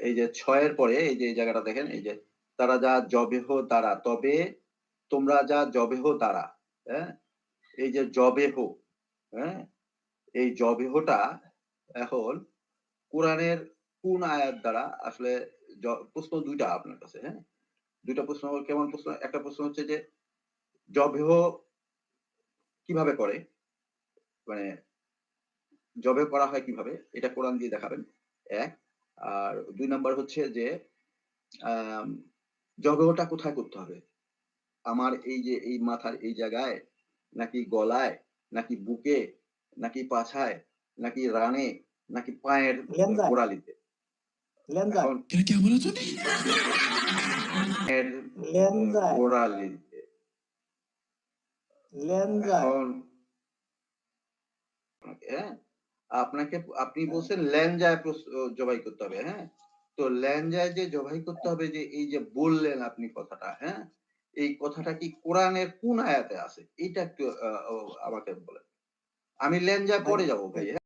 এই যে ৬ এর পরে এই যে এই জায়গাটা দেখেন, এই যে তারা যা যবেহ দ্বারা, তবে তোমরা যা যবেহ দ্বারা, হ্যাঁ? এই যে যবেহ, হ্যাঁ? এই যবেহটা এখন কোরআনের কোন আয়াত দ্বারা আসলে প্রশ্ন ২ টা আপনার কাছে, হ্যাঁ? ২ টা প্রশ্ন কেমন প্রশ্ন? একটা প্রশ্ন হচ্ছে যে যবেহ কিভাবে করে? মানে যবেহ করা হয় কিভাবে? এটা কোরআন দিয়ে দেখাবেন, ১। আর ২ নাম্বার হচ্ছে যে আম যবেহটা কোথায় করতে হবে? আমার এই যে এই মাথার এই জায়গায়, নাকি গলায়, নাকি বুকে, নাকি পাছায়, নাকি রানে, নাকি পায়ের লেনজায়, গোড়ালিতে? লেনজায়, এখন क्या क्या बोला तूने? এর লেনজায়, গোড়ালিতে। লেনজায়। এখন হ্যাঁ? আপনাকে আপনি বলছেন ল্যাঞ্জায় জবাই করতে হবে, হ্যাঁ? তো ল্যাঞ্জায় যে জবাই করতে হবে, যে এই যে বললেন আপনি কথাটা, হ্যাঁ? এই কথাটা কি কোরআনের কোন আয়াতে আছে? এইটা একটু আমাকে বলেন। আমি ল্যাঞ্জায় ভাই পরে যাবো ভাই, হ্যাঁ?